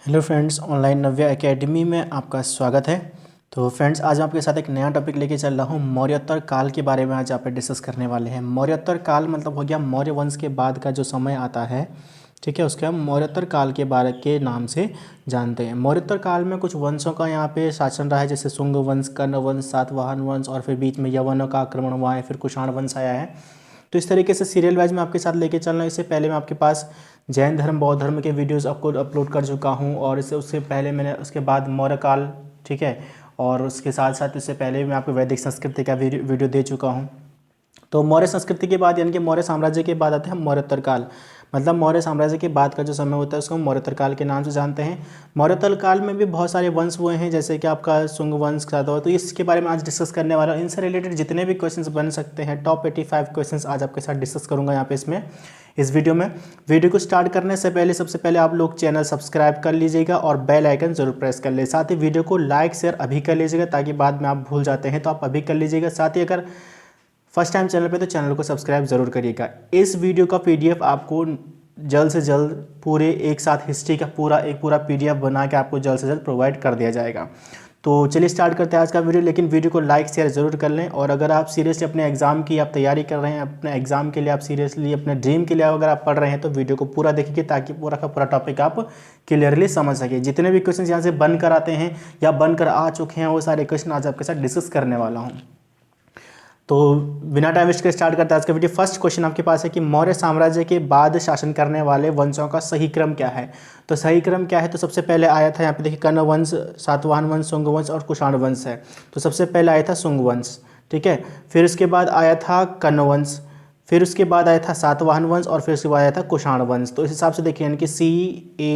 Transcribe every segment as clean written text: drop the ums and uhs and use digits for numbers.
Hello friends, online नव्या academy में आपका स्वागत है। तो फ्रेंड्स, आज मैं आपके साथ एक नया टॉपिक लेके चल रहा हूँ। मौर्योत्तर काल के बारे में आज आप डिस्कस करने वाले हैं। मौर्योत्तर काल मतलब हो गया मौर्य वंश के बाद का जो समय आता है, ठीक है, उसके हम मौर्योत्तर काल के बारे के नाम से जानते हैं। मौर्योत्तर काल में कुछ वंशों का यहाँ पे शासन रहा है, जैसे शुंग वंश, कर्ण वंश, सातवाहन वंश, और फिर बीच में यवनों का आक्रमण हुआ है, फिर कुषाण वंश आया है। तो इस तरीके से सीरियल वाइज मैं आपके साथ लेके चल रहा हूँ। इससे पहले मैं आपके पास जैन धर्म, बौद्ध धर्म के वीडियोस आपको अपलोड कर चुका हूँ, और उससे पहले मैंने उसके बाद मौर्य काल, ठीक है, और उसके साथ साथ इससे पहले भी मैं आपको वैदिक संस्कृति का वीडियो दे चुका हूँ। तो मौर्य संस्कृति के बाद यानी कि मौर्य साम्राज्य के बाद आते हैं मौर्योत्तर काल। मतलब मौर्य साम्राज्य के बाद का जो समय होता है उसको हम मौर्योत्तर काल के नाम से जानते हैं। मौर्योत्तर काल में भी बहुत सारे वंश हुए हैं, जैसे कि आपका शुंग वंश का था। तो इसके बारे में आज डिस्कस करने वाला हूं। इनसे रिलेटेड जितने भी क्वेश्चंस बन सकते हैं, टॉप 85 क्वेश्चंस आज आपके साथ डिस्कस करूंगा यहाँ पे इस वीडियो में। वीडियो को स्टार्ट करने से पहले सबसे पहले आप लोग चैनल सब्सक्राइब कर लीजिएगा और बेल आइकन जरूर प्रेस कर ले। साथ ही वीडियो को लाइक शेयर अभी कर लीजिएगा, ताकि बाद में आप भूल जाते हैं, तो आप अभी कर लीजिएगा। साथ ही अगर फर्स्ट टाइम चैनल पे तो चैनल को सब्सक्राइब जरूर करिएगा। इस वीडियो का पीडीएफ आपको जल्द से जल्द पूरे एक साथ हिस्ट्री का पूरा पीडीएफ बना के आपको जल्द से जल्द प्रोवाइड कर दिया जाएगा। तो चलिए स्टार्ट करते हैं आज का वीडियो। लेकिन वीडियो को लाइक शेयर जरूर कर लें, और अगर आप सीरियसली अपने एग्जाम की आप तैयारी कर रहे हैं, अपने एग्जाम के लिए आप सीरियसली अपने ड्रीम के लिए अगर आप पढ़ रहे हैं, तो वीडियो को पूरा देखिए, ताकि पूरा का पूरा टॉपिक आप क्लियरली समझ सके। जितने भी क्वेश्चन यहाँ से बन कर आते हैं या बनकर आ चुके हैं, वो सारे क्वेश्चन आज आपके साथ डिस्कस करने वाला हूँ। तो बिना टाइम वेस्ट के स्टार्ट करते हैं आज का वीडियो। फर्स्ट क्वेश्चन आपके पास है कि मौर्य साम्राज्य के बाद शासन करने वाले वंशों का सही क्रम क्या है। तो सही क्रम क्या है, तो सबसे पहले आया था यहाँ पे देखिए कर्ण वंश, सातवाहन वंश, शुंग वंश और कुषाण वंश है। तो सबसे पहले आया था शुंग वंश, ठीक है। फिर उसके बाद आया था कर्ण वंश, फिर उसके बाद आया था सातवाहन वंश, और फिर उसके बाद आया था कुषाण वंश। तो इस हिसाब से देखिए यानी कि C, A,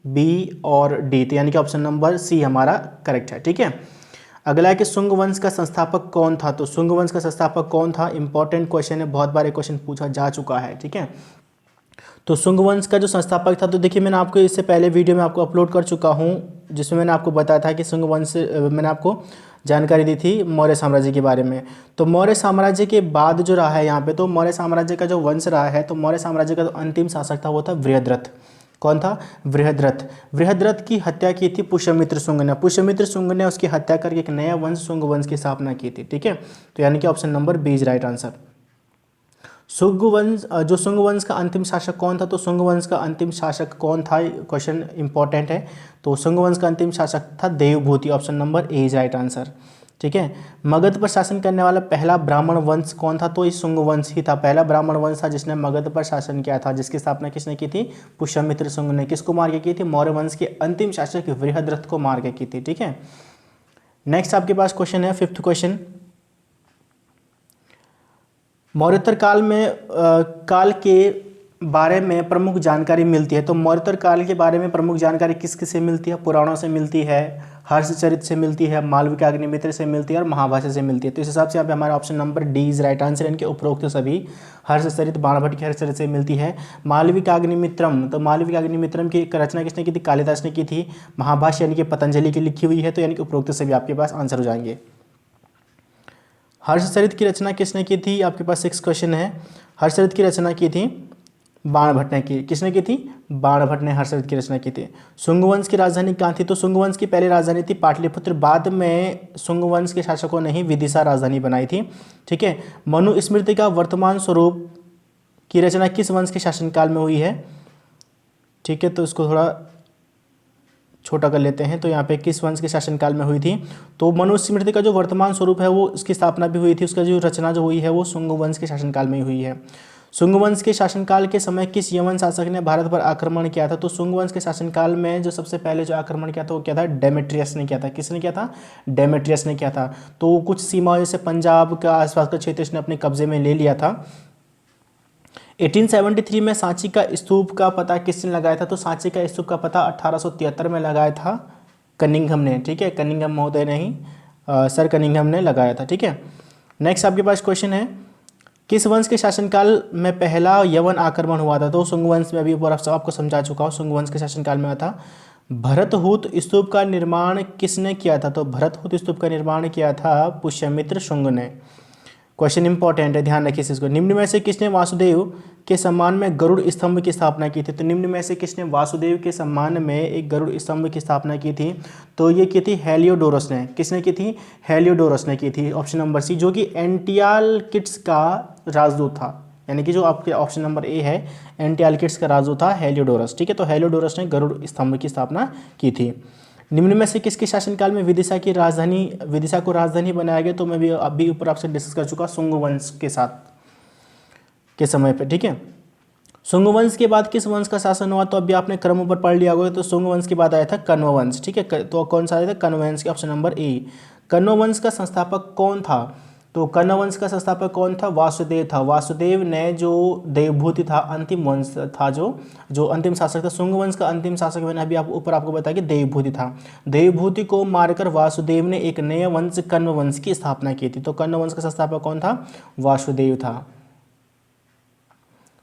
B और D, तो यानी कि ऑप्शन नंबर C हमारा करेक्ट है, ठीक है। अगला है कि शुंग वंश का संस्थापक कौन था। तो शुंग वंश का संस्थापक कौन था, इंपॉर्टेंट क्वेश्चन है, बहुत बार क्वेश्चन पूछा जा चुका है, ठीक है। तो शुंग वंश का जो संस्थापक था, तो देखिए मैंने आपको इससे पहले वीडियो में आपको अपलोड कर चुका हूँ, जिसमें मैंने आपको बताया था कि शुंग वंश मैंने आपको जानकारी दी थी मौर्य साम्राज्य के बारे में। तो मौर्य साम्राज्य के बाद जो रहा है यहाँ पे, तो मौर्य साम्राज्य का जो वंश रहा है, तो मौर्य साम्राज्य का जो अंतिम शासक था वो था बृहद्रथ। कौन था, बृहद्रथ। बृहद्रथ की हत्या की थी पुष्यमित्र शुंग ने। पुष्यमित्र शुंग ने उसकी हत्या करके एक नया वंश शुंग वंश की स्थापना की थी, ठीक है। तो यानी कि option number B is right answer. Shunga वंश, जो शुंग वंश का अंतिम शासक कौन था, तो शुंग वंश का अंतिम शासक कौन था, क्वेश्चन इंपॉर्टेंट है। तो शुंग वंश का अंतिम शासक था Devabhuti, option number A is right answer, ठीक है। मगध पर शासन करने वाला पहला ब्राह्मण वंश कौन था, तो ये शुंग वंश ही था। पहला ब्राह्मण वंश था जिसने मगध पर शासन किया था, जिसकी स्थापना किसने की थी, पुष्यमित्र शुंग ने। किसको मार के की थी, मौर्य वंश के अंतिम शासक बृहद्रथ को मार के की थी, ठीक है। नेक्स्ट आपके पास क्वेश्चन है, फिफ्थ क्वेश्चन। मौर्योत्तर काल में काल के बारे में प्रमुख जानकारी मिलती है। तो मौर्योत्तर काल के बारे में प्रमुख जानकारी किस किस से मिलती है, पुराणों से मिलती है, हर्षचरित से मिलती है, मालविका अग्निमित्र से मिलती है, और महाभाष्य से मिलती है। तो इस हिसाब से यहाँ पे हमारा option number D is right answer. इनके उपरोक्त सभी हर्षचरित, बाणभट्ट की हर्षचरित से मिलती है। मालविका अग्निमित्रम, तो मालविका अग्निमित्रम की रचना किसने की थी, कालिदास ने की थी। महाभाष्य यानी कि पतंजलि की लिखी हुई है। तो यानी कि उपरोक्त सभी आपके पास आंसर हो जाएंगे। हर्षचरित की रचना किसने की थी, आपके पास 6 क्वेश्चन है। हर्षचरित की रचना की थी बाणभट्ट ने की। किसने की थी, बाणभट्ट ने हर्षचरित की रचना की थी। शुंग वंश की राजधानी कहाँ थी, तो शुंग वंश की पहली राजधानी थी पाटलिपुत्र। बाद में शुंग वंश के शासकों ने ही विदिशा राजधानी बनाई थी, ठीक है। मनु स्मृति का वर्तमान स्वरूप की रचना किस वंश के शासनकाल में हुई है, ठीक है। तो इसको थोड़ा छोटा कर लेते हैं। तो यहाँ पे किस वंश के शासनकाल में हुई थी, तो मनुस्मृति का जो वर्तमान स्वरूप है वो उसकी स्थापना भी हुई थी, उसका जो रचना जो हुई है वो शुंग वंश के शासनकाल में ही हुई है। शुंग वंश के शासनकाल के समय किस यवन शासक ने भारत पर आक्रमण किया था, तो शुंग वंश के शासनकाल में जो सबसे पहले जो आक्रमण किया था वो क्या था, डेमेट्रियस ने किया था। किसने किया था, डेमेट्रियस ने किया था। तो कुछ सीमा जैसे पंजाब का आसपास का क्षेत्र इसने अपने कब्जे में ले लिया था। 1873 में सांची का स्तूप का पता किसने लगाया था, तो सांची का स्तूप का पता 1873 में लगाया था कनिंघम ने, ठीक है। कनिंघम महोदय ने ही सर कनिंघम ने लगाया था, ठीक है। नेक्स्ट आपके पास क्वेश्चन है, किस वंश के शासनकाल में पहला यवन आक्रमण हुआ था, तो शुंग वंश में अभी ऊपर आपको समझा चुका हूँ, शुंग वंश के शासनकाल में हुआ था। भरतहूत स्तूप का निर्माण किसने किया था, तो भरतहूत स्तूप का निर्माण किया था पुष्यमित्र शुंग ने। क्वेश्चन इंपॉर्टेंट है, ध्यान रखिए इसको। निम्न में से किसने वासुदेव के सम्मान में गरुड़ स्तंभ की स्थापना की थी? तो निम्न में से किसने वासुदेव के सम्मान में एक गरुड़ स्तंभ की स्थापना की थी? तो ये की थी हेलियोडोरस ने। किसने की थी? हेलियोडोरस ने की थी। ऑप्शन नंबर सी, जो कि एंटियालकिड्स का राजदूत था, यानी कि जो आपके ऑप्शन नंबर ए है, एंटियालकिड्स का राजदूत था हेलियोडोरस। ठीक है, तो हेलियोडोरस ने गरुड़ स्तंभ की स्थापना की थी। निम्न में से किसके शासनकाल में विदिशा को राजधानी बनाया गया? तो मैं भी अभी ऊपर आपसे डिस्कस कर चुका, शुंग वंश के साथ के समय पे। ठीक है, शुंग वंश के बाद किस वंश का शासन हुआ? तो अभी आपने क्रम ऊपर पढ़ लिया होगा। तो शुंग वंश के बाद आया था कण्व वंश। ठीक है, तो कौन सा आया था? कण्व वंश के, ऑप्शन नंबर ए। कण्व वंश का संस्थापक कौन था? तो कण्व वंश का संस्थापक कौन था? वासुदेव था। वासुदेव ने जो देवभूति था, अंतिम वंश था, जो अंतिम शासक था शुंग वंश का, अंतिम शासक मैंने अभी ऊपर आपको बताया कि देवभूति था। देवभूति को मारकर वासुदेव ने एक नए वंश कण्व वंश की स्थापना की थी। तो कण्व वंश का संस्थापक कौन था? वासुदेव था।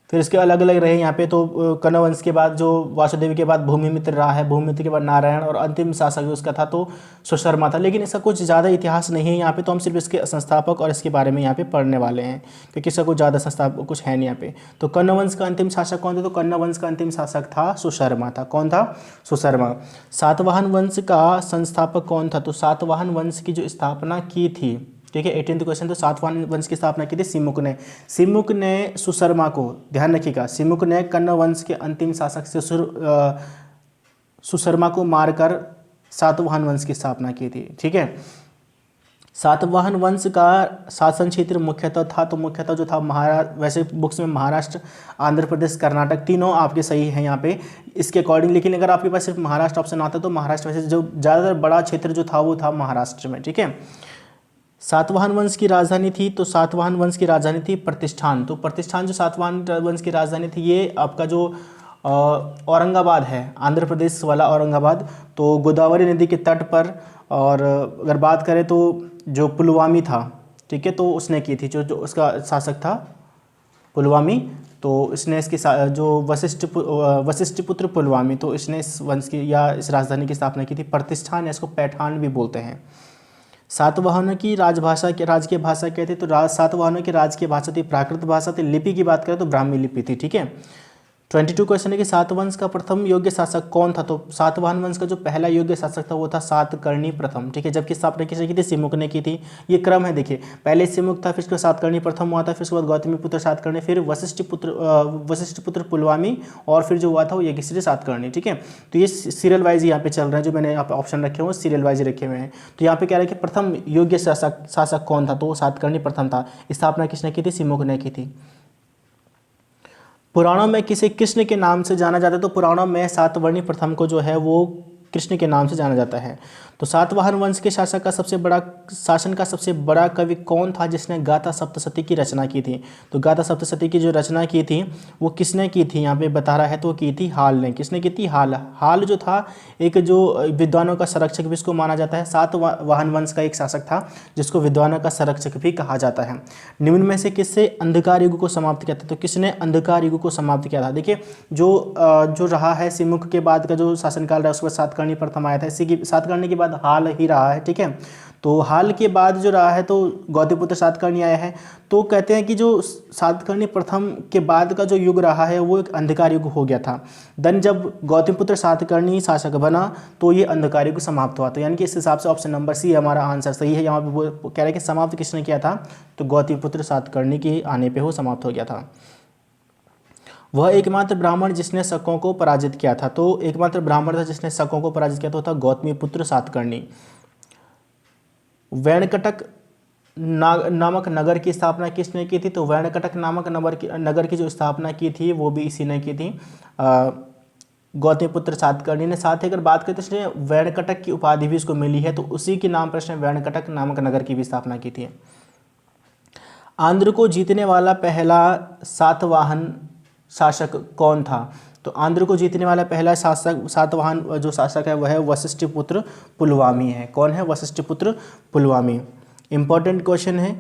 फिर इसके अलग अलग रहे यहाँ पे। तो कण्व वंश के बाद जो वासुदेव के बाद भूमिमित्र रहा है, भूमिमित्र के बाद नारायण, और अंतिम शासक जो उसका था तो सुशर्मा था। लेकिन इसका कुछ ज़्यादा इतिहास नहीं है यहाँ पे, तो हम सिर्फ इसके संस्थापक और इसके बारे में यहाँ पे पढ़ने वाले हैं, क्योंकि इसका कुछ ज़्यादा संस्थापक कुछ है नहीं यहाँ पे। तो कण्व वंश का अंतिम शासक कौन था? तो कण्व वंश का अंतिम शासक था सुशर्मा था। कौन था? सुशर्मा। सातवाहन वंश का संस्थापक कौन था? तो सातवाहन वंश की जो स्थापना की थी, ठीक है, 18th क्वेश्चन, तो सातवाहन वंश की स्थापना की थी सिमुक ने। सिमुक ने सुशर्मा को, ध्यान रखिएगा, सिमुक ने कण्व वंश के अंतिम शासक से सुशर्मा को मारकर सातवाहन वंश की स्थापना की थी। ठीक है, सातवाहन वंश का शासन क्षेत्र मुख्यतः था, तो मुख्यतः जो था महाराष्ट्र, वैसे बुक्स में महाराष्ट्र, आंध्र प्रदेश, कर्नाटक, तीनों आपके सही हैं यहाँ पे इसके अकॉर्डिंग। लेकिन अगर आपके पास सिर्फ महाराष्ट्र ऑप्शन आता तो महाराष्ट्र, वैसे जो ज़्यादातर बड़ा क्षेत्र जो था वो था महाराष्ट्र में। ठीक है, सातवाहन वंश की राजधानी थी, तो सातवाहन वंश की राजधानी थी प्रतिष्ठान। तो प्रतिष्ठान जो सातवाहन वंश की राजधानी थी, ये आपका जो औरंगाबाद है, आंध्र प्रदेश वाला औरंगाबाद, तो गोदावरी नदी के तट पर। और अगर बात करें तो जो पुलवामी था, ठीक है, तो उसने की थी, जो उसका शासक था पुलवामी, तो इसने इसकी जो वशिष्ठपुत्र पुलवामी, तो इसने इस वंश की या इस राजधानी की स्थापना की थी। प्रतिष्ठान, इसको पैठान भी बोलते हैं। सातवाहनों की राजकीय भाषा क्या थी? तो सातवाहनों की राजकीय भाषा थी प्राकृत भाषा थी। लिपि की बात करें तो ब्राह्मी लिपि थी। ठीक है, 22 क्वेश्चन है कि सातवंश का प्रथम योग्य शासक कौन था? तो सातवाहन वंश का जो पहला योग्य शासक था वो था सातकर्णी प्रथम। ठीक है, जबकि स्थापना किसने की थी? सिमुक ने की थी। ये क्रम है, देखिए, पहले सिमुक था, फिर उसके बाद सातकर्णी प्रथम हुआ था, फिर उसके बाद गौतमीपुत्र सातकर्णी, फिर वशिष्ठपुत्र पुलवामी, और फिर जो हुआ था वो यज्ञश्री सातकर्णी। ठीक है, तो ये सीरियल वाइज यहाँ पे चल रहा है, जो मैंने यहाँ पे ऑप्शन रखे हुए सीरियल वाइज रखे हुए हैं। तो यहाँ पे कह रहा है कि प्रथम योग्य शासक कौन था? तो वो सातकर्णी प्रथम था। स्थापना किसने की थी? सिमुक ने की थी। पुराणों में किसे कृष्ण के नाम से जाना जाता है? तो पुराणों में सातवर्णी प्रथम को जो है वो कृष्ण के नाम से जाना जाता है। तो सातवाहन वंश के शासन का सबसे बड़ा कवि कौन था जिसने गाथा सप्तशती की रचना की थी? तो गाथा सप्तशती की जो रचना की थी वो किसने की थी? यहाँ पे बता रहा है, तो की थी हाल ने। किसने की थी? हाल जो था एक जो विद्वानों का संरक्षक भी इसको माना जाता है। सातवाहन वंश का एक शासक था जिसको विद्वानों का संरक्षक भी कहा जाता है। निम्न में से किससे अंधकार युग को समाप्त किया था? तो किसने अंधकार युग को समाप्त किया था? देखिए, जो रहा है सिमुक के बाद का जो शासनकाल रहा, उसके बाद सातकर्णी प्रथम आया था। इसी की सातकर्णी के बाद हाल ही रहा है। ठीक है, तो हाल के बाद जो रहा है तो गौतमीपुत्र सातकर्णी आया है। तो कहते हैं कि जो सातकर्णी प्रथम के बाद का जो युग रहा है वो एक अंधकार युग हो गया था। देन जब गौतमीपुत्र सातकर्णी शासक बना तो ये अंधकार युग समाप्त हुआ। तो यानी कि इस हिसाब से ऑप्शन नंबर सी हमारा आंसर सही है। यहाँ पे वो कह रहे हैं कि समाप्त किसने किया था? तो गौतमीपुत्र सातकर्णी के आने पर वो समाप्त हो गया था। वह एकमात्र ब्राह्मण जिसने शकों को पराजित किया था। तो एकमात्र ब्राह्मण था जिसने शकों को पराजित किया था गौतमीपुत्र सातकर्णी। वेणकटक नामक नगर की स्थापना किसने की थी? तो वेणकटक नामक नगर की जो स्थापना की थी वो भी इसी ने की थी, गौतमीपुत्र सातकर्णी ने। साथ ही अगर बात करें तो इसने वेणकटक की उपाधि भी इसको मिली है, तो उसी के नाम पर इसने वेणकटक नामक नगर की भी स्थापना की थी। आंध्र को जीतने वाला पहला सातवाहन शासक कौन था? तो आंध्र को जीतने वाला पहला सातवाहन जो शासक है वह है वशिष्ठपुत्र पुलवामी है। कौन है? वशिष्ठपुत्र पुलवामी। इंपॉर्टेंट क्वेश्चन है,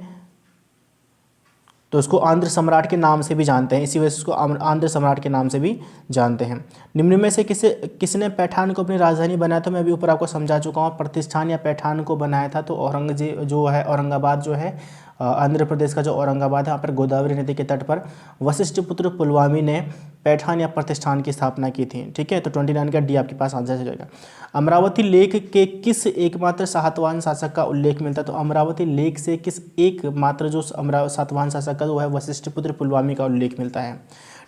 तो इसको आंध्र सम्राट के नाम से भी जानते हैं, इसी वजह से इसको आंध्र सम्राट के नाम से भी जानते हैं। निम्न में से किसने पैठान को अपनी राजधानी बनाया? तो मैं अभी ऊपर आपको समझा चुका हूँ। प्रतिष्ठान या पैठान को बनाया था तो औरंगजेब जो है, औरंगाबाद जो है आंध्र प्रदेश का जो औरंगाबाद है, यहाँ पर गोदावरी नदी के तट पर वशिष्ठ पुत्र पुलवामी ने पैठान या प्रतिष्ठान की स्थापना की थी। ठीक है, तो 29 का डी आपके पास आंसर चलेगा। अमरावती लेख के किस एकमात्र सातवाहन शासक का उल्लेख मिलता है? तो अमरावती लेख से किस एकमात्र जो सातवाहन शासक का वो है वशिष्ठ पुत्र पुलवामी का उल्लेख मिलता है।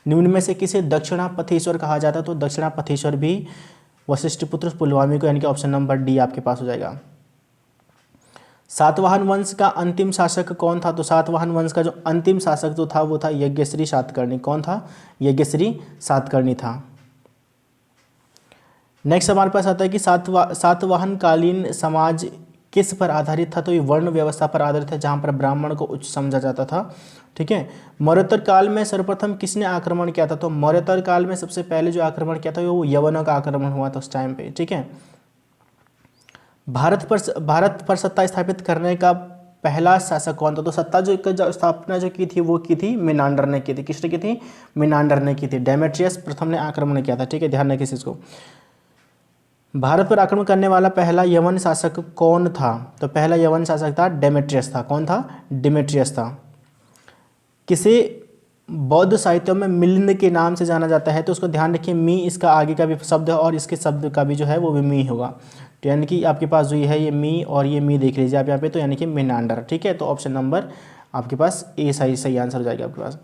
निम्न में से किसे दक्षिणापथेश्वर कहा जाता है? तो दक्षिणापथेश्वर भी वशिष्ठ पुत्र पुलवामी को, यानी कि ऑप्शन नंबर डी आपके पास हो जाएगा। सातवाहन वंश का अंतिम शासक कौन था? तो सातवाहन वंश का जो अंतिम शासक जो था वो था यज्ञश्री सातकर्णी। कौन था? यज्ञश्री सातकर्णी था। नेक्स्ट हमारे पास आता है कि सातवाहन कालीन समाज किस पर आधारित था? तो ये वर्ण व्यवस्था पर आधारित है, जहाँ पर ब्राह्मण को उच्च समझा जाता था। ठीक है, मौर्योत्तर काल में सर्वप्रथम किसने आक्रमण किया था? तो मौर्योत्तर काल में सबसे पहले जो आक्रमण किया था वो यवनों का आक्रमण हुआ था उस टाइम पे। ठीक है, भारत पर सत्ता स्थापित करने का पहला शासक कौन था? तो सत्ता जो स्थापना जो की थी वो की थी मिनांडर ने की थी। किसने की थी? मिनांडर ने की थी। डेमेट्रियस प्रथम ने आक्रमण किया था। ठीक है, ध्यान रखिए इसको। भारत पर आक्रमण करने वाला पहला यवन शासक कौन था? तो पहला यवन शासक था डेमेट्रियस था। कौन था? डेमेट्रियस था। किसे बौद्ध साहित्यों में मिलिंद के नाम से जाना जाता है? तो उसको ध्यान रखिए, मी इसका आगे का भी शब्द है और इसके शब्द का भी जो है वो भी मी होगा। तो यानी कि आपके पास जो ये है ये मी और ये मी देख लीजिए आप यहाँ पे, तो यानी कि मिनांडर। ठीक है, तो ऑप्शन नंबर आपके पास ए सही आंसर हो जाएगा आपके पास।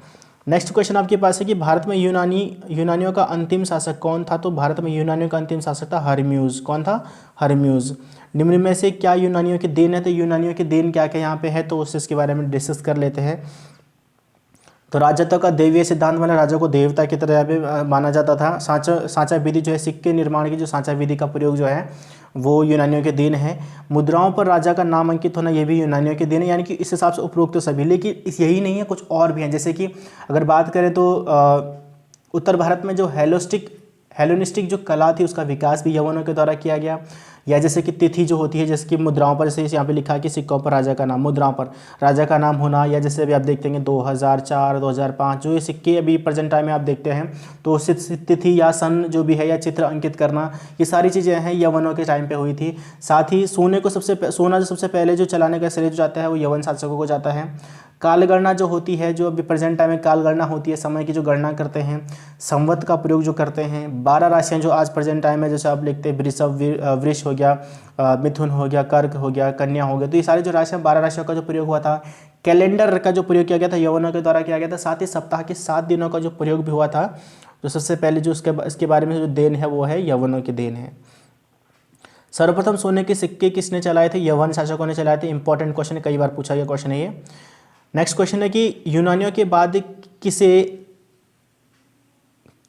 नेक्स्ट क्वेश्चन आपके पास है कि भारत में यूनानियों का अंतिम शासक कौन था? तो भारत में यूनानियों का अंतिम शासक था हरम्यूज। कौन था? हरम्यूज। निम्न में से क्या यूनानियों के देन है? तो यूनानियों के देन क्या क्या यहाँ पे है, तो उससे इसके बारे में डिस्कस कर लेते हैं। तो राजत्व का दैवीय सिद्धांत वाला राजा को देवता की तरह पे माना जाता था। सांचा विधि जो है, सिक्के निर्माण की जो सांचा विधि का प्रयोग जो है वो यूनानियों के देन है। मुद्राओं पर राजा का नाम अंकित होना ये भी यूनानियों के देन है, यानी कि इस हिसाब से उपरोक्त तो सभी, लेकिन यही नहीं है, कुछ और भी हैं। जैसे कि अगर बात करें तो उत्तर भारत में जो हेलोनिस्टिक जो कला थी उसका विकास भी यवनों के द्वारा किया गया। या जैसे कि तिथि जो होती है, जैसे कि मुद्राओं पर, जैसे यहाँ पे लिखा है कि सिक्कों पर राजा का नाम, मुद्राओं पर राजा का नाम होना, या जैसे अभी आप देखते हैं 2004 2005 जो ये सिक्के अभी प्रेजेंट टाइम में आप देखते हैं, तो तिथि या सन जो भी है या चित्र अंकित करना, ये सारी चीज़ें हैं यवनों के टाइम पे हुई थी। साथ ही सोना जो सबसे पहले जो चलाने का श्रेय जो जाता है वो यवन शासकों को जाता है। कालगणना जो होती है, जो अभी प्रेजेंट टाइम में कालगणना होती है, समय की जो गणना करते हैं, संवत का प्रयोग जो करते हैं, 12 राशियां जो आज प्रेजेंट टाइम में जैसे आप लिखते हैं वृषभ, वृष हो गया, मिथुन हो गया, कर्क हो गया, कन्या हो गया, तो ये सारी जो राशियां 12 राशियों का जो प्रयोग हुआ था, कैलेंडर का जो प्रयोग किया गया था यवनों के द्वारा किया गया था। साथ ही सप्ताह के 7 दिनों का जो प्रयोग भी हुआ था, जो सबसे पहले जो इसके बारे में जो देन है वो है यवनों के देन है। सर्वप्रथम सोने के सिक्के किसने चलाए थे? यवन शासकों ने चलाए थे। इंपॉर्टेंट क्वेश्चन है, कई बार पूछा गया क्वेश्चन है ये। नेक्स्ट क्वेश्चन है कि यूनानियों के बाद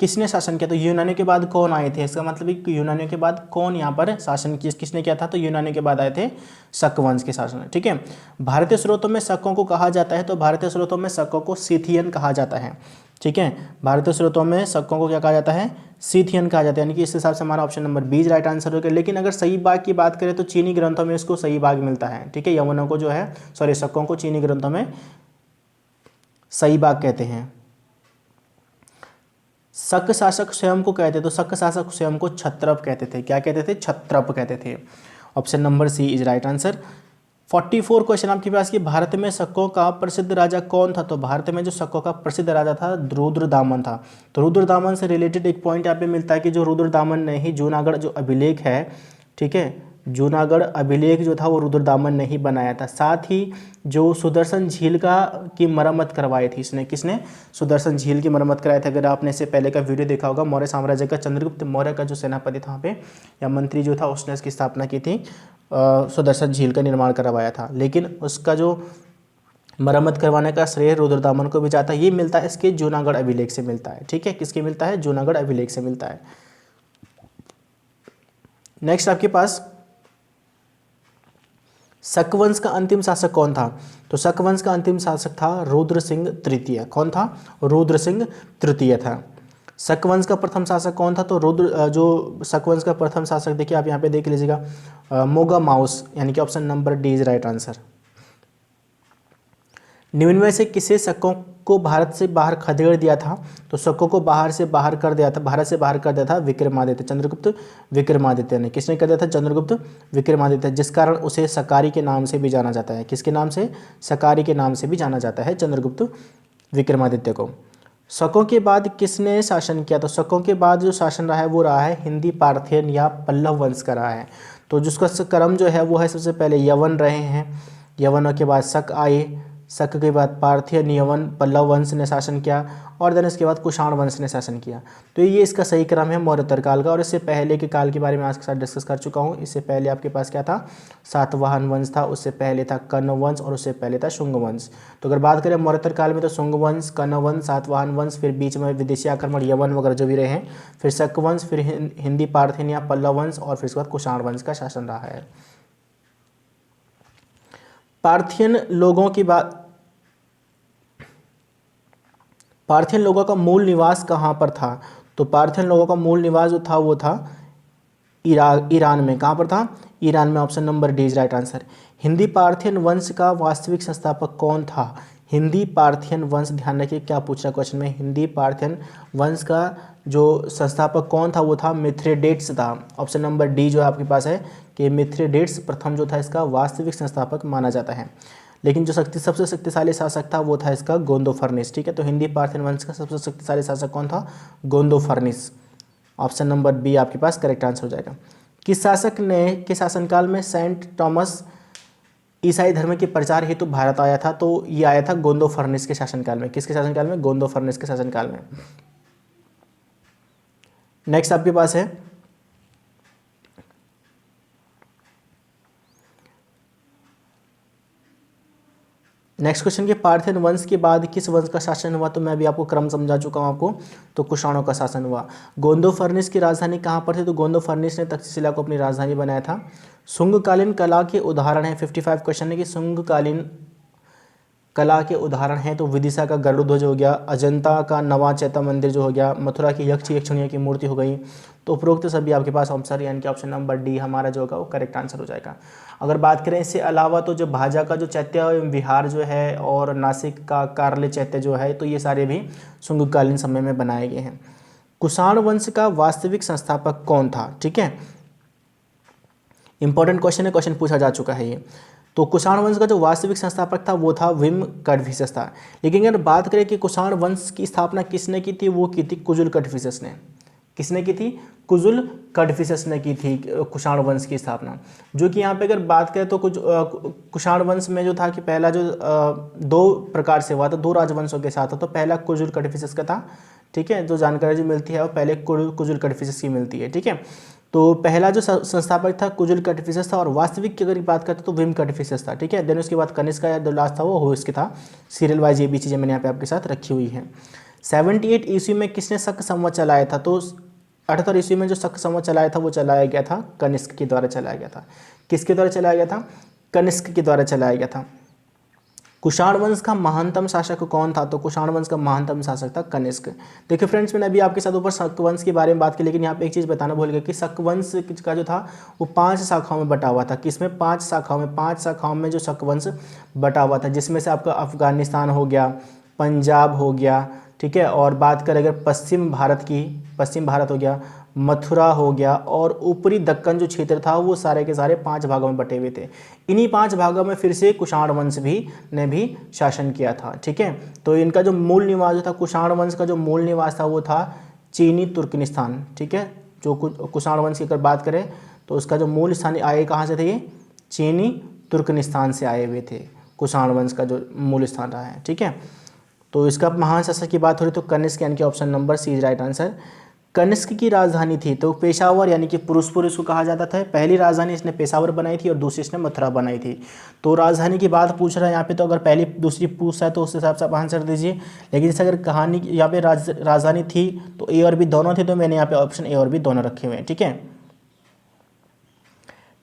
किसने शासन किया? तो यूनानियों के बाद कौन आए थे? इसका मतलब है कि यूनानियों के बाद कौन यहाँ पर शासन किसने किया था? तो यूनानियों के बाद आए थे शक वंश के शासन। ठीक है, भारतीय स्रोतों में शकों को कहा जाता है, तो भारतीय स्रोतों में शकों को सीथियन कहा जाता है। ठीक है, भारतीय स्रोतों में शकों को क्या कहा जाता है? सीथियन कहा जाता है, यानी कि इस हिसाब से हमारा ऑप्शन नंबर 20 राइट आंसर होगा। लेकिन अगर सही बाग की बात करें तो चीनी ग्रंथों में इसको सही बाग मिलता है। ठीक है, यवनों को जो है शकों को चीनी ग्रंथों में सही बाग कहते हैं। शक शासक स्वयं को कहते, तो शक शासक स्वयं को क्षत्रप कहते थे। क्या कहते थे? क्षत्रप कहते थे। Option number C is right answer. 44 question आपके पास कि भारत में शकों का प्रसिद्ध राजा कौन था? तो भारत में जो शकों का प्रसिद्ध राजा था रुद्रदामन था। तो रुद्रदामन से रिलेटेड एक पॉइंट यहाँ पे मिलता है कि जो रुद्रदामन ने ही जूनागढ़ जो अभिलेख है, ठीक है, जूनागढ़ अभिलेख जो था वो रुद्रदामन ने ही बनाया था। साथ ही जो सुदर्शन झील की मरम्मत करवाई थी इसने, किसने? सुदर्शन झील की मरम्मत कराई थी। अगर आपने इससे पहले का वीडियो देखा होगा, मौर्य साम्राज्य का चंद्रगुप्त मौर्य का जो सेनापति था वहाँ पे या मंत्री जो था उसने इसकी स्थापना की थी, सुदर्शन झील का निर्माण करवाया था। लेकिन उसका जो मरम्मत करवाने का श्रेय रुद्रदामन को भी जाता है। ये मिलता है इसके जूनागढ़ अभिलेख से मिलता है। ठीक है, किसके मिलता है? जूनागढ़ अभिलेख से मिलता है। नेक्स्ट आपके पास शकवंश का अंतिम शासक कौन था? तो शकवंश का अंतिम शासक था रुद्र सिंह तृतीय। कौन था? रुद्र सिंह तृतीय था। शकवंश का प्रथम शासक कौन था? तो जो शकवंश का प्रथम शासक देखिए आप यहाँ पे देख लीजिएगा, मोगा माउस, यानी कि option number D is right answer. निम्न में से किसे शकों को भारत से बाहर खदेड़ दिया था? तो शकों को बाहर से बाहर कर दिया था, भारत से बाहर कर दिया था विक्रमादित्य, चंद्रगुप्त विक्रमादित्य ने। किसने कर दिया था? चंद्रगुप्त विक्रमादित्य, जिस कारण उसे सकारी के नाम से भी जाना जाता है। किसके नाम से? सकारी के नाम से भी जाना जाता है चंद्रगुप्त विक्रमादित्य को। शकों के बाद किसने शासन किया? तो शकों के बाद जो शासन रहा है वो रहा है हिंदी पार्थियन या पल्लव वंश का रहा है। तो जिसका क्रम जो है वो है, सबसे पहले यवन रहे हैं, यवनों के बाद शक आए, शक के बाद पार्थियन, यवन, पल्लव वंश ने शासन किया, और देन इसके बाद कुषाण वंश ने शासन किया। तो ये इसका सही क्रम है मौर्योत्तर काल का। और इससे पहले के काल के बारे में आज के साथ डिस्कस कर चुका हूँ। इससे पहले आपके पास क्या था? सातवाहन वंश था, उससे पहले था कण्व वंश, और उससे पहले था शुंग वंश। तो अगर बात करें मौर्योत्तर काल में, तो शुंग वंश, कण्व वंश, सातवाहन वंश, फिर बीच में विदेशी आक्रमण, यवन वगैरह जो भी रहे हैं, फिर शक वंश, फिर हिंदी पार्थियन या पल्लव वंश, और फिर उसके बाद कुषाण वंश का शासन रहा है। पार्थियन लोगों का मूल निवास कहाँ पर था? तो पार्थियन लोगों का मूल निवास जो था वो था ईरान में। कहाँ पर था? ईरान में। Option number D is right answer. Hindi Parthian वंश का वास्तविक संस्थापक कौन था? हिंदी पार्थियन वंश, ध्यान रखिए क्या पूछ रहा क्वेश्चन में, हिंदी पार्थियन वंश का जो संस्थापक कौन था वो था मिथ्रेडेट्स था। ऑप्शन नंबर डी जो आपके पास है कि मिथ्रेडेट्स प्रथम जो था इसका वास्तविक संस्थापक माना जाता है। लेकिन जो सबसे शक्तिशाली शासक था वो था इसका गोंदोफर्निस। ठीक है, तो हिंदी पार्थियन वंश का सबसे शक्तिशाली शासक कौन था? गोंदोफर्निस। ऑप्शन नंबर बी आपके पास करेक्ट आंसर हो जाएगा। किस शासक ने के शासनकाल में सेंट थॉमस ईसाई धर्म के प्रचार हेतु भारत आया था? तो ये आया था गोंदोफर्निस के शासनकाल में। किसके शासनकाल में? गोंदोफर्निस के शासनकाल में। नेक्स्ट आपके पास है नेक्स्ट क्वेश्चन के पार्थियन वंश के बाद किस वंश का शासन हुआ? तो मैं भी आपको क्रम समझा चुका हूँ आपको। तो कुषाणों का शासन हुआ। गोंदोफर्निस की राजधानी कहाँ पर थी? तो गोंदोफर्निस ने तक्षशिला को अपनी राजधानी बनाया था। शुंगकालीन कला के उदाहरण है, 55 क्वेश्चन है कि शुंगकालीन कला के उदाहरण हैं। तो विदिशा का गरुड़ ध्वज हो गया, अजंता का नवा चैत्य मंदिर जो हो गया, मथुरा की यक्ष यक्षिणियों की मूर्ति हो गई। तो उपरोक्त सभी आपके पास आंसर, यानी कि ऑप्शन नंबर डी हमारा जो होगा वो करेक्ट आंसर हो जाएगा। अगर बात करें इससे अलावा, तो जो भाजा का जो चैत्य विहार जो है और नासिक का कार्ले चैत्य जो है, तो ये सारे भी शुंगकालीन समय में बनाए गए हैं। कुषाण वंश का वास्तविक संस्थापक कौन था? ठीक है, इंपॉर्टेंट क्वेश्चन है, क्वेश्चन पूछा जा चुका है ये। तो कुषाण वंश का जो वास्तविक संस्थापक था वो था विम कडफिसस था। लेकिन अगर बात करें कि कुषाण वंश की स्थापना किसने की थी, वो की थी कुजुल कडफिसस ने। किसने की थी? कुजुल कडफिसस ने की थी कुषाण वंश की स्थापना। जो कि यहाँ पे अगर बात करें तो कुषाण वंश में जो था कि पहला जो दो प्रकार से हुआ था, दो राजवंशों के साथ था। तो पहला कुजुल कडफिसस का था। ठीक है, जो जानकारी जो मिलती है वो पहले कुजुल कडफिसस की मिलती है। ठीक है, तो पहला जो संस्थापक था कुजुल कडफिसस था, और वास्तविक की अगर बात करते तो विम कडफिसस था। ठीक है, देन उसके बाद कनिष्क का जो लास्ट था वो हुइस्क था। सीरियल वाइज ये भी चीज़ें मैंने यहाँ पे आपके साथ रखी हुई हैं। 78 ईस्वी में किसने शक संवत चलाया था? तो 78 ईस्वी में जो शक संवत चलाया था वो चलाया गया था कनिष्क के द्वारा चलाया गया था। किसके द्वारा चलाया गया था? कनिष्क के द्वारा चलाया गया था। कुषाण वंश का महानतम शासक कौन था? तो कुषाण वंश का महानतम शासक था कनिष्क। देखिए फ्रेंड्स, मैंने अभी आपके साथ ऊपर शक वंश के बारे में बात की, लेकिन यहाँ पे एक चीज़ बताना भूल गया कि शक वंश का जो था वो 5 शाखाओं में बटा हुआ था। किसमें? 5 शाखाओं में जो शक वंश बटा हुआ था, जिसमें से आपका अफगानिस्तान हो गया, पंजाब हो गया। ठीक है, और बात करें अगर पश्चिम भारत हो गया, मथुरा हो गया, और ऊपरी दक्कन जो क्षेत्र था वो सारे के सारे 5 भागों में बटे हुए थे। इन्हीं 5 भागों में फिर से कुषाण वंश ने भी शासन किया था। ठीक है, तो इनका जो मूल निवास जो था, कुषाण वंश का जो मूल निवास था वो था चीनी तुर्कनिस्तान। ठीक है, जो कुषाण वंश की अगर बात करें तो उसका जो मूल स्थान आए कहाँ से थे? ये चीनी तुर्कनिस्तान से आए हुए थे। कुषाण वंश का जो मूल स्थान रहा है। ठीक है, तो इसका महान शासक की बात हो रही तो कनिष्क, यानी कि option number C is right answer. Kanishka की राजधानी थी तो पेशावर, यानी कि पुरुषपुर इसको कहा जाता था। पहली राजधानी इसने पेशावर बनाई थी और दूसरी इसने मथुरा बनाई थी। तो राजधानी की बात पूछ रहा है यहाँ पे, तो अगर पहली दूसरी पूछ रहा है तो उस हिसाब से आप आंसर दीजिए। लेकिन जैसे अगर कहानी यहाँ पे राजधानी थी तो ए और बी दोनों थे, तो मैंने यहाँ पे ऑप्शन ए और बी दोनों रखे हुए हैं। ठीक है,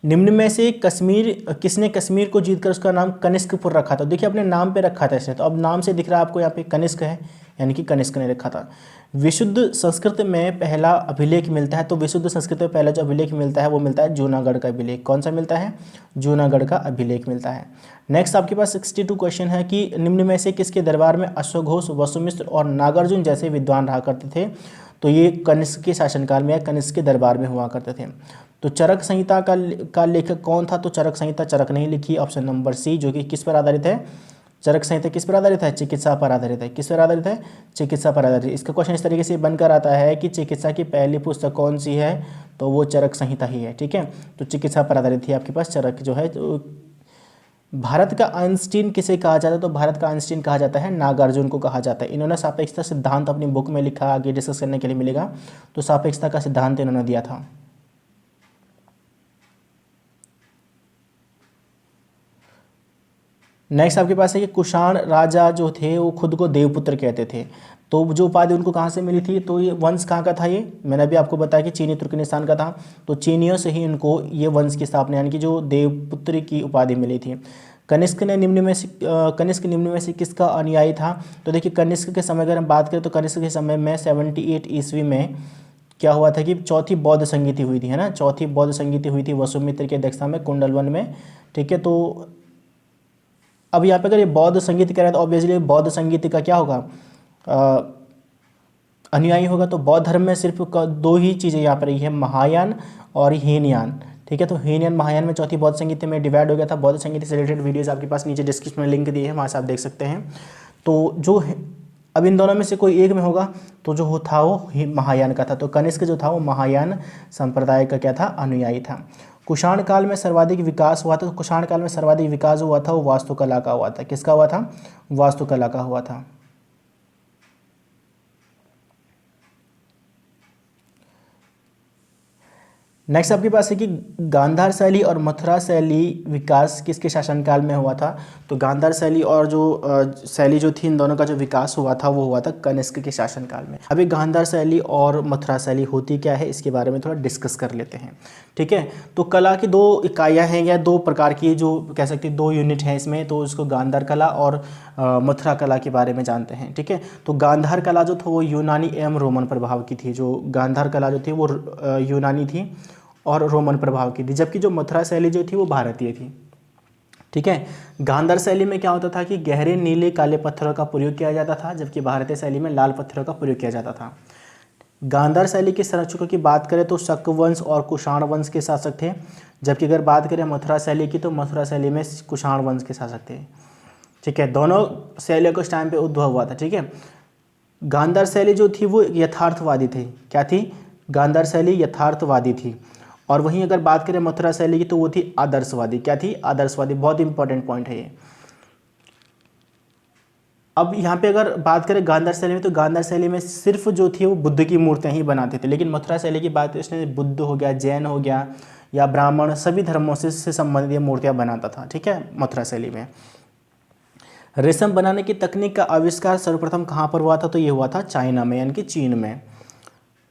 निम्न में से किसने कश्मीर को जीतकर उसका नाम कनिष्कपुर रखा था? देखिए अपने नाम पे रखा था इसने, तो अब नाम से दिख रहा है आपको यहाँ पे कनिष्क है, यानी कि कनिष्क ने रखा था। विशुद्ध संस्कृत में पहला अभिलेख मिलता है, तो विशुद्ध संस्कृत में पहला जो अभिलेख मिलता है वो मिलता है जूनागढ़ का अभिलेख। कौन सा मिलता है? जूनागढ़ का अभिलेख मिलता है। नेक्स्ट आपके पास 62 क्वेश्चन है कि निम्न में से किसके दरबार में अश्वघोष, वसुमित्र और नागार्जुन जैसे विद्वान रहा करते थे? तो ये कनिष्क के शासनकाल में या कनिष्क के दरबार में हुआ करते थे। तो चरक संहिता का लेखक कौन था? तो चरक संहिता चरक नहीं लिखी, ऑप्शन नंबर सी, जो कि किस पर आधारित है? चरक संहिता किस पर आधारित है? चिकित्सा पर आधारित है। किस पर आधारित है? चिकित्सा पर आधारित। इसका क्वेश्चन इस तरीके से बनकर आता है कि चिकित्सा की पहली पुस्तक कौन सी है? तो वो चरक संहिता ही है, ठीक है। तो चिकित्सा पर आधारित ही आपके पास चरक जो है। तो भारत का आइंस्टीन किसे कहा जाता है? तो भारत का आइंस्टीन कहा जाता है नागार्जुन को कहा जाता है। इन्होंने सापेक्षता सिद्धांत अपनी बुक में लिखा, आगे डिस्कस करने के लिए मिलेगा। तो सापेक्षता का सिद्धांत इन्होंने दिया था। नेक्स्ट आपके पास है कि कुषाण राजा जो थे वो खुद को देवपुत्र कहते थे, तो जो उपाधि उनको कहाँ से मिली थी? तो ये वंश कहाँ का था? ये मैंने अभी आपको बताया कि चीनी तुर्कमेनिस्तान का था, तो चीनियों से ही उनको ये वंश की स्थापना यानी कि जो देवपुत्र की उपाधि मिली थी। कनिष्क निम्न में से किसका अनुयायी था? तो देखिए कनिष्क के समय अगर हम बात करें तो कनिष्क के समय में 78 ईस्वी में क्या हुआ था कि चौथी बौद्ध संगीति हुई थी, है ना। चौथी बौद्ध संगीति हुई थी वसुमित्र की अध्यक्षता में कुंडलवन में, ठीक है। तो अब यहाँ पे अगर ये बौद्ध संगीत कह रहे हैं तो ऑब्वियसली बौद्ध संगीत का क्या होगा? अनुयायी होगा। तो बौद्ध धर्म में सिर्फ दो ही चीज़ें यहाँ पर रही है, महायान और हीनयान, ठीक है। तो हीनयान महायान में चौथी बौद्ध संगीत में डिवाइड हो गया था। बौद्ध संगीत से रिलेटेड वीडियोज़ आपके पास नीचे डिस्क्रिप्शन में लिंक दिए हैं, वहाँ से आप देख सकते हैं। तो जो अब इन दोनों में से कोई एक में होगा तो जो था वो महायान का था। तो कनिष्क जो था वो महायान संप्रदाय का क्या था? अनुयायी था। कुषाण काल में सर्वाधिक विकास हुआ था, तो कुषाण काल में सर्वाधिक विकास हुआ था वो वास्तुकला का हुआ था। किसका हुआ था? वास्तुकला का हुआ था। नेक्स्ट आपके पास है कि गांधार शैली और मथुरा शैली विकास किसके शासनकाल में हुआ था? तो गांधार शैली और जो शैली जो थी इन दोनों का जो विकास हुआ था वो हुआ था कनिष्क के शासनकाल में। अभी गांधार शैली और मथुरा शैली होती क्या है इसके बारे में थोड़ा डिस्कस कर लेते हैं, ठीक है। तो कला की दो इकाइयाँ हैं या दो प्रकार की जो कह सकते हैं दो यूनिट हैं इसमें, तो उसको गांधार कला और मथुरा कला के बारे में जानते हैं, ठीक है। तो गांधार कला जो था वो यूनानी एवं रोमन प्रभाव की थी। जो गांधार कला जो थी वो यूनानी थी और रोमन प्रभाव की थी, जबकि जो मथुरा शैली जो थी वो भारतीय थी, ठीक है। गांधार शैली में क्या होता था कि गहरे नीले काले पत्थरों का प्रयोग किया जाता था, जबकि भारतीय शैली में लाल पत्थरों का प्रयोग किया जाता था। गांधार शैली के संरक्षकों की बात करें तो शक वंश और कुषाण वंश के शासक थे, जबकि अगर बात करें मथुरा शैली की तो मथुरा शैली में कुषाण वंश के शासक थे, ठीक है। दोनों शैलियों को उस टाइम पे उद्भव हुआ था, ठीक है। गांधार शैली जो थी वो यथार्थवादी थी। क्या थी? गांधार शैली यथार्थवादी थी। और वहीं अगर बात करें मथुरा शैली की तो वो थी आदर्शवादी। क्या थी? आदर्शवादी। बहुत इंपॉर्टेंट पॉइंट है ये। अब यहाँ पे अगर बात करें गांधार शैली में तो गांधार शैली में सिर्फ जो थी वो बुद्ध की मूर्तियाँ ही बनाते थे, लेकिन मथुरा शैली की बात इसमें बुद्ध हो गया, जैन हो गया या ब्राह्मण, सभी धर्मों से संबंधित ये मूर्तियाँ बनाता था, ठीक है, मथुरा शैली में। रेशम बनाने की तकनीक का आविष्कार सर्वप्रथम कहाँ पर हुआ था? तो ये हुआ था चाइना में, यानी कि चीन में।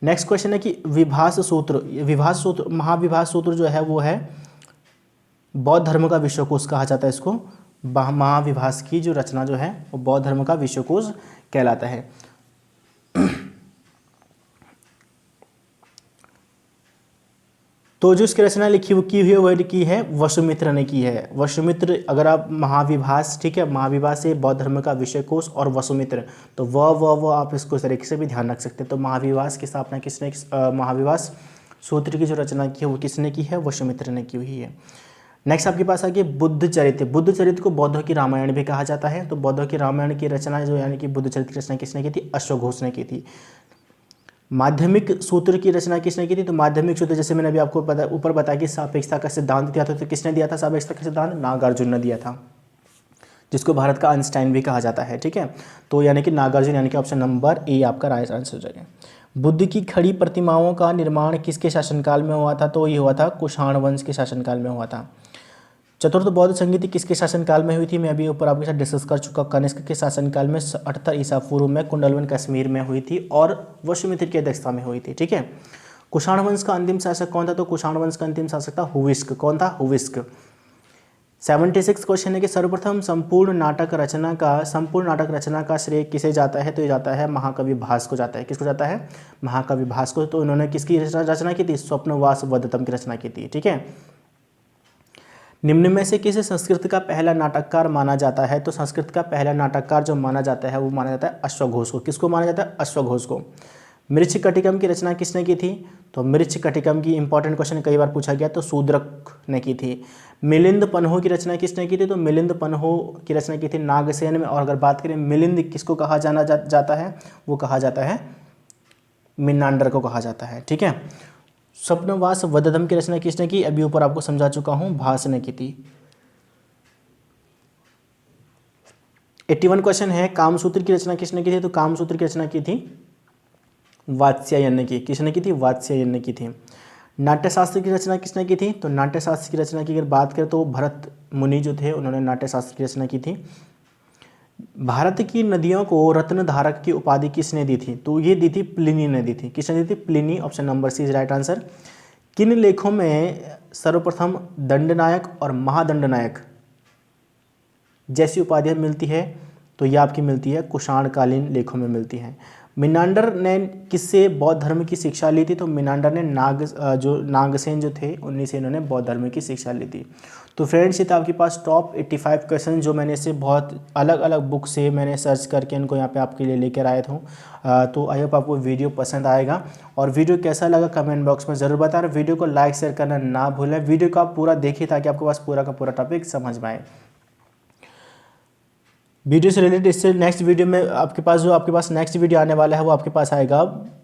नेक्स्ट क्वेश्चन है कि विभाष सूत्र महाविभाष सूत्र जो है वो है बौद्ध धर्म का विश्वकोश कहा जाता है इसको। महाविभाष की जो रचना जो है वो बौद्ध धर्म का विश्वकोश कहलाता है। तो जो इसकी रचना लिखी की हुई है वो की है वसुमित्र ने की है। वसुमित्र, अगर आप महाविभाष, ठीक है, महाविभाष से बौद्ध धर्म का विषयकोश और वसुमित्र, तो वह आप इसको इस तरीके से भी ध्यान रख सकते हैं। तो महाविभाष की स्थापना किसने, महाविभाष सूत्र की जो रचना की है वो किसने की है? वसुमित्र ने की हुई है। नेक्स्ट आपके पास आ गया बुद्ध चरित्र। बुद्ध चरित्र को बौद्धों की रामायण भी कहा जाता है। तो बौद्धों की रामायण की रचना जो यानी कि बुद्ध चरित्र की रचना किसने की थी? अश्वघोष ने की थी। माध्यमिक सूत्र की रचना किसने की थी? तो माध्यमिक सूत्र जैसे मैंने अभी आपको ऊपर बताया कि सापेक्षता का सिद्धांत दिया था, तो किसने दिया था सापेक्षता का सिद्धांत? नागार्जुन ने दिया था, जिसको भारत का आइंस्टाइन भी कहा जाता है, ठीक है। तो यानी कि नागार्जुन, यानी कि ऑप्शन नंबर ए आपका राइट आंसर हो जाएगा। बुद्ध की खड़ी प्रतिमाओं का निर्माण किसके शासनकाल में हुआ था? तो ये हुआ था कुषाण वंश के शासनकाल में हुआ था। चतुर्थ बौद्ध संगीति किसके शासनकाल में हुई थी? मैं अभी ऊपर आपके साथ डिस्कस कर चुका। कनिष्क के शासनकाल में 78 ईसा पूर्व में कुंडलवन कश्मीर में हुई थी और वसुमित्र की अध्यक्षता में हुई थी, ठीक है। कुषाण वंश का अंतिम शासक कौन था? तो कुषाण वंश का अंतिम शासक था हुविस्क। कौन था? हुविस्क। 76 क्वेश्चन है कि सर्वप्रथम संपूर्ण नाटक रचना का श्रेय किसे जाता है? तो ये जाता है महाकवि भास को जाता है। किसको जाता है? महाकवि भास को। तो इन्होंने किसकी रचना की थी? स्वप्नवास वदत्तम की रचना की थी। ठीक है। निम्न में से किसे संस्कृत का पहला नाटककार माना जाता है? तो संस्कृत का पहला नाटककार जो माना जाता है वो माना जाता है अश्वघोष को। किसको माना जाता है? अश्वघोष को। मृच्छकटिकम की रचना किसने की थी? तो मृच्छकटिकम की इंपॉर्टेंट क्वेश्चन कई बार पूछा गया, तो शूद्रक ने की थी। मिलिंद पन्हो की रचना किसने की थी? तो मिलिंद पन्हो की रचना की थी नागसेन में। और अगर बात करें मिलिंद किसको कहा जाता है? वो कहा जाता है मिनांडर को कहा जाता है। ठीक है। स्वप्नवास वदत्तम की रचना किसने की? अभी ऊपर आपको समझा चुका हूं, भास ने की थी। 81 क्वेश्चन है, कामसूत्र की रचना किसने की थी? तो कामसूत्र की रचना की थी वात्स्यायन ने की। किसने की थी? वात्स्यायन ने की थी। नाट्यशास्त्र की रचना किसने की थी? तो नाट्यशास्त्र की रचना की अगर बात करें तो भरत मुनि जो थे उन्होंने नाट्यशास्त्र की रचना की थी। भारत की नदियों को रत्न धारक की उपाधि किसने दी थी? तो ये दी थी प्लिनी ने दी थी। किसने दी थी? Pliny. Option number C is right answer. किन लेखों में सर्वप्रथम दंडनायक और महादंडनायक जैसी उपाधियाँ मिलती है? तो ये आपकी मिलती है कुषाणकालीन लेखों में मिलती हैं। मिनांडर ने किससे बौद्ध धर्म की शिक्षा ली थी? तो मिनांडर ने नागसेन जो थे उन्हीं से इन्होंने बौद्ध धर्म की शिक्षा ली थी। तो फ्रेंड्स, ये था आपके पास टॉप 85 क्वेश्चन जो मैंने इसे बहुत अलग अलग बुक से मैंने सर्च करके इनको यहाँ पे आपके लिए लेकर आया था। तो आई होप आपको वीडियो पसंद आएगा, और वीडियो कैसा लगा कमेंट बॉक्स में ज़रूर बताएं। वीडियो को लाइक शेयर करना ना भूलें। वीडियो को आप पूरा देखिए ताकि आपके पास पूरा का पूरा टॉपिक समझ में आए। वीडियो से रिलेटेड इससे नेक्स्ट वीडियो में आपके पास नेक्स्ट वीडियो आने वाला है वो आपके पास आएगा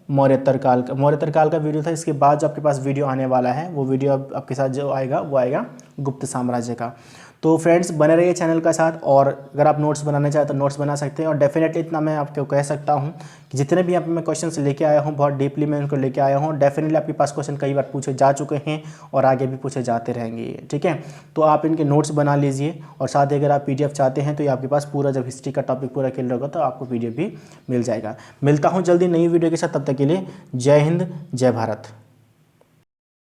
मौर्योत्तर काल का वीडियो था। इसके बाद जो आपके पास वीडियो आने वाला है वो वीडियो आपके साथ जो आएगा वो आएगा गुप्त साम्राज्य का। तो फ्रेंड्स, बने रहिए चैनल का साथ, और अगर आप नोट्स बनाना चाहें तो नोट्स बना सकते हैं। और डेफिनेटली इतना मैं आपको कह सकता हूं कि जितने भी यहाँ पे मैं क्वेश्चंस लेके आया हूं बहुत डीपली मैं उनको लेके आया हूं। डेफिनेटली आपके पास क्वेश्चन कई बार पूछे जा चुके हैं और आगे भी पूछे जाते रहेंगे। ठीक है, तो आप इनके नोट्स बना लीजिए, और साथ ही अगर आप PDF चाहते हैं तो ये आपके पास पूरा जब हिस्ट्री का टॉपिक पूरा क्लियर होगा तो आपको PDF भी मिल जाएगा। मिलता हूँ जल्दी नई वीडियो के साथ, तब तक के लिए जय हिंद, जय भारत।